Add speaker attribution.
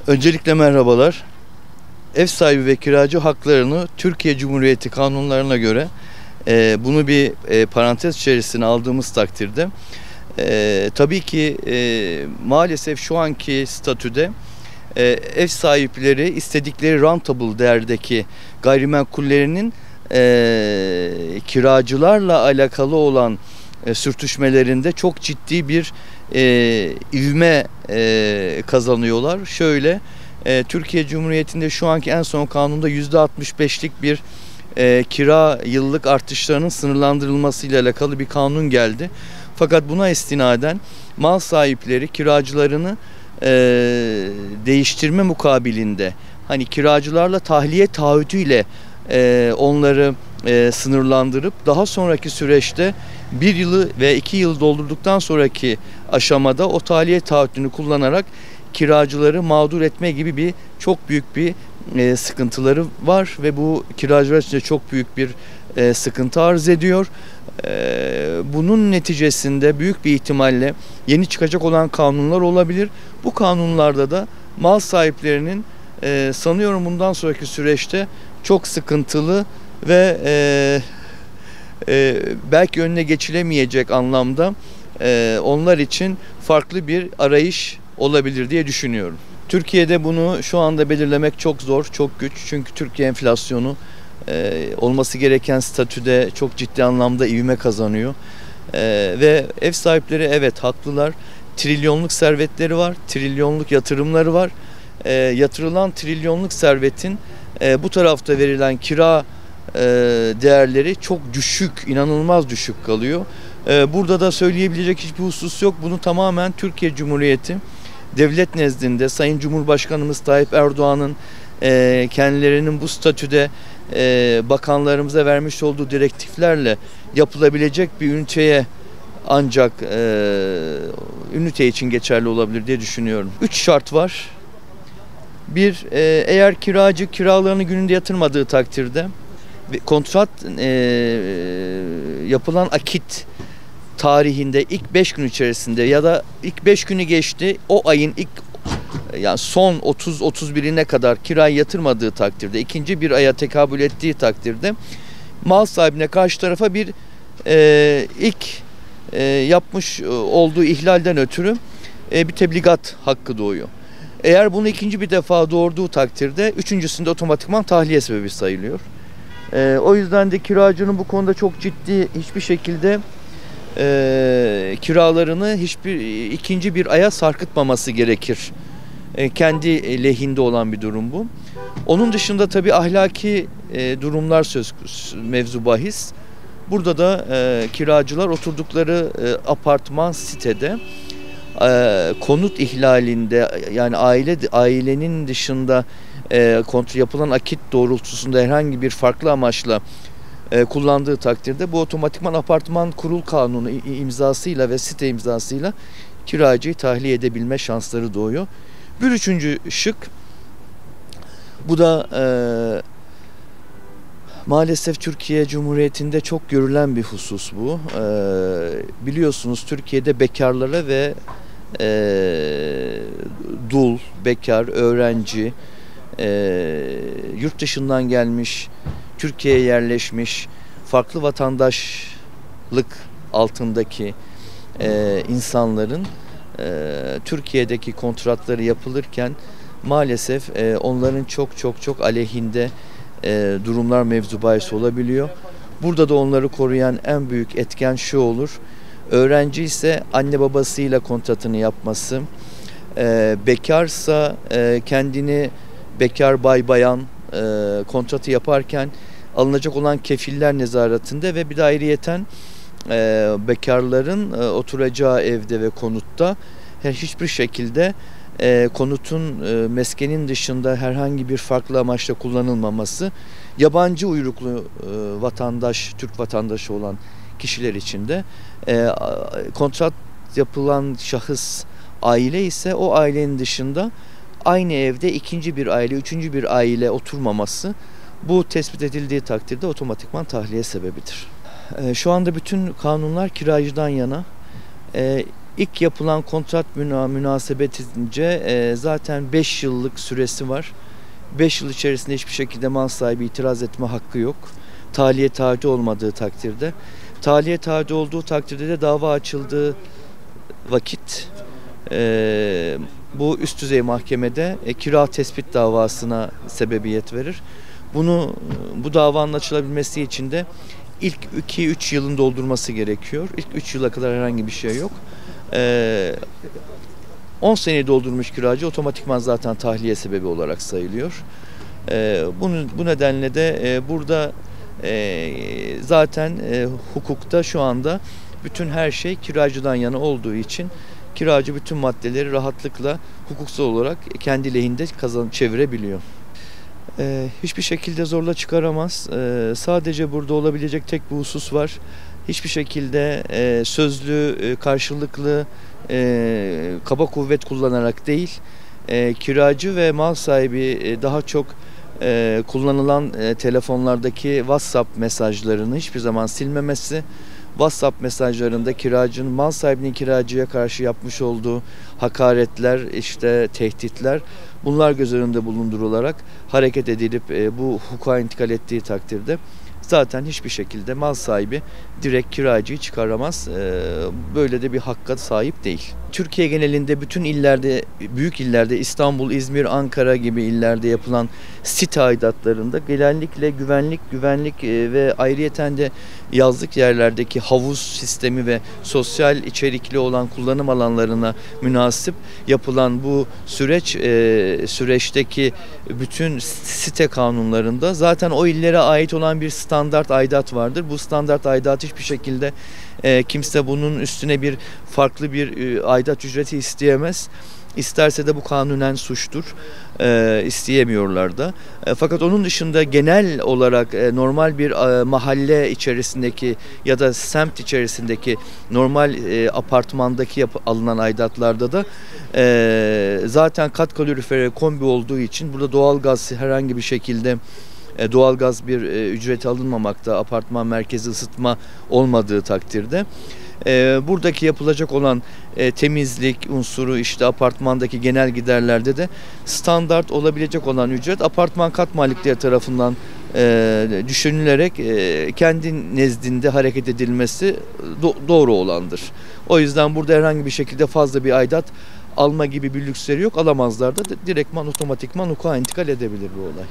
Speaker 1: Öncelikle merhabalar. Ev sahibi ve kiracı haklarını Türkiye Cumhuriyeti kanunlarına göre bunu bir parantez içerisine aldığımız takdirde tabii ki maalesef şu anki statüde ev sahipleri istedikleri rentable değerdeki gayrimenkullerinin kiracılarla alakalı olan sürtüşmelerinde çok ciddi bir ivme kazanıyorlar. Şöyle, Türkiye Cumhuriyeti'nde şu anki en son kanunda %65'lik bir kira yıllık artışlarının sınırlandırılmasıyla alakalı bir kanun geldi. Fakat buna istinaden mal sahipleri kiracılarını değiştirme mukabilinde, hani kiracılarla tahliye taahhüdüyle onları sınırlandırıp daha sonraki süreçte 1 yılı ve 2 yıl doldurduktan sonraki aşamada o tahliye taahhüdünü kullanarak kiracıları mağdur etme gibi çok büyük bir sıkıntıları var ve bu kiracılar için de çok büyük bir sıkıntı arz ediyor. Bunun neticesinde büyük bir ihtimalle yeni çıkacak olan kanunlar olabilir. Bu kanunlarda da mal sahiplerinin sanıyorum bundan sonraki süreçte çok sıkıntılı ve belki önüne geçilemeyecek anlamda onlar için farklı bir arayış olabilir diye düşünüyorum. Türkiye'de bunu şu anda belirlemek çok zor, çok güç. Çünkü Türkiye enflasyonu olması gereken statüde çok ciddi anlamda ivme kazanıyor. Ve ev sahipleri evet haklılar. Trilyonluk servetleri var, trilyonluk yatırımları var. Yatırılan trilyonluk servetin bu tarafta verilen kira değerleri çok düşük, inanılmaz düşük kalıyor. Burada da söyleyebilecek hiçbir husus yok. Bunu tamamen Türkiye Cumhuriyeti devlet nezdinde Sayın Cumhurbaşkanımız Tayyip Erdoğan'ın kendilerinin bu statüde bakanlarımıza vermiş olduğu direktiflerle yapılabilecek bir üniteye ancak ünite için geçerli olabilir diye düşünüyorum. 3 şart var. Bir, eğer kiracı kiralarını gününde yatırmadığı takdirde kontrat yapılan akit tarihinde ilk 5 gün içerisinde ya da ilk 5 günü geçti, o ayın yani son 30-31'ine kadar kirayı yatırmadığı takdirde, ikinci bir aya tekabül ettiği takdirde mal sahibine, karşı tarafa bir ilk yapmış olduğu ihlalden ötürü bir tebligat hakkı doğuyor. Eğer bunu ikinci bir defa doğurduğu takdirde üçüncüsünde otomatikman tahliye sebebi sayılıyor. O yüzden de kiracının bu konuda çok ciddi hiçbir şekilde kiralarını ikinci bir aya sarkıtmaması gerekir. Kendi lehinde olan bir durum bu. Onun dışında tabii ahlaki durumlar mevzu bahis. Burada da kiracılar oturdukları apartman sitede konut ihlalinde, yani ailenin dışında yapılan akit doğrultusunda herhangi bir farklı amaçla kullandığı takdirde bu otomatikman apartman kurul kanunu imzasıyla ve site imzasıyla kiracıyı tahliye edebilme şansları doğuyor. Bir üçüncü şık, bu da maalesef Türkiye Cumhuriyeti'nde çok görülen bir husus bu. Biliyorsunuz Türkiye'de bekarlara ve dul, bekar, öğrenci, yurt dışından gelmiş, Türkiye'ye yerleşmiş, farklı vatandaşlık altındaki insanların Türkiye'deki kontratları yapılırken maalesef onların çok aleyhinde durumlar mevzu bahis olabiliyor. Burada da onları koruyan en büyük etken şu olur: öğrenci ise anne babasıyla kontratını yapması, bekarsa kendini bekar bay bayan kontratı yaparken alınacak olan kefiller nezaretinde ve bir de ayrıyeten bekarların oturacağı evde ve konutta hiçbir şekilde konutun meskenin dışında herhangi bir farklı amaçla kullanılmaması, yabancı uyruklu vatandaş, Türk vatandaşı olan kişiler için de kontrat yapılan şahıs aile ise o ailenin dışında aynı evde ikinci bir aile, üçüncü bir aile oturmaması, bu tespit edildiği takdirde otomatikman tahliye sebebidir. Şu anda bütün kanunlar kiracıdan yana. İlk yapılan kontrat münasebetince zaten 5 yıllık süresi var. 5 yıl içerisinde hiçbir şekilde mal sahibi itiraz etme hakkı yok. Tahliye taahhüdü olmadığı takdirde. Tahliye taahhüdü olduğu takdirde de dava açıldığı vakit bu üst düzey mahkemede kira tespit davasına sebebiyet verir. Bu davanın açılabilmesi için de ilk 2-3 yılın doldurması gerekiyor. İlk 3 yıla kadar herhangi bir şey yok. 10 seneyi doldurmuş kiracı otomatikman zaten tahliye sebebi olarak sayılıyor. Bu nedenle de burada zaten hukukta şu anda bütün her şey kiracıdan yana olduğu için kiracı bütün maddeleri rahatlıkla hukuksal olarak kendi lehinde çevirebiliyor. Hiçbir şekilde zorla çıkaramaz. Sadece burada olabilecek tek bir husus var. Hiçbir şekilde sözlü, karşılıklı, kaba kuvvet kullanarak değil, kiracı ve mal sahibi daha çok kullanılan telefonlardaki WhatsApp mesajlarını hiçbir zaman silmemesi, WhatsApp mesajlarında kiracının mal sahibinin kiracıya karşı yapmış olduğu hakaretler, işte tehditler, bunlar göz önünde bulundurularak hareket edilip bu hukuka intikal ettiği takdirde zaten hiçbir şekilde mal sahibi direkt kiracıyı çıkaramaz. Böyle de bir hakka sahip değil. Türkiye genelinde bütün illerde, büyük illerde, İstanbul, İzmir, Ankara gibi illerde yapılan site aidatlarında genellikle güvenlik ve ayrıyeten de yazlık yerlerdeki havuz sistemi ve sosyal içerikli olan kullanım alanlarına münasip yapılan bu süreçteki bütün site kanunlarında zaten o illere ait olan bir standart aidat vardır. Bu standart aidat hiçbir şekilde kimse bunun üstüne farklı bir aidat ücreti isteyemez. İsterse de bu kanunen suçtur. İsteyemiyorlar da. Fakat onun dışında genel olarak normal bir mahalle içerisindeki ya da semt içerisindeki normal apartmandaki alınan aidatlarda da zaten kat kalorifere kombi olduğu için burada doğalgaz herhangi bir şekilde doğalgaz bir ücreti alınmamakta, apartman merkezi ısıtma olmadığı takdirde buradaki yapılacak olan temizlik unsuru, işte apartmandaki genel giderlerde de standart olabilecek olan ücret apartman kat malikleri tarafından düşünülerek kendi nezdinde hareket edilmesi doğru olandır. O yüzden burada herhangi bir şekilde fazla bir aidat alma gibi bir lüksleri yok. Alamazlar da direktman otomatikman hukuka intikal edebilir bu olay.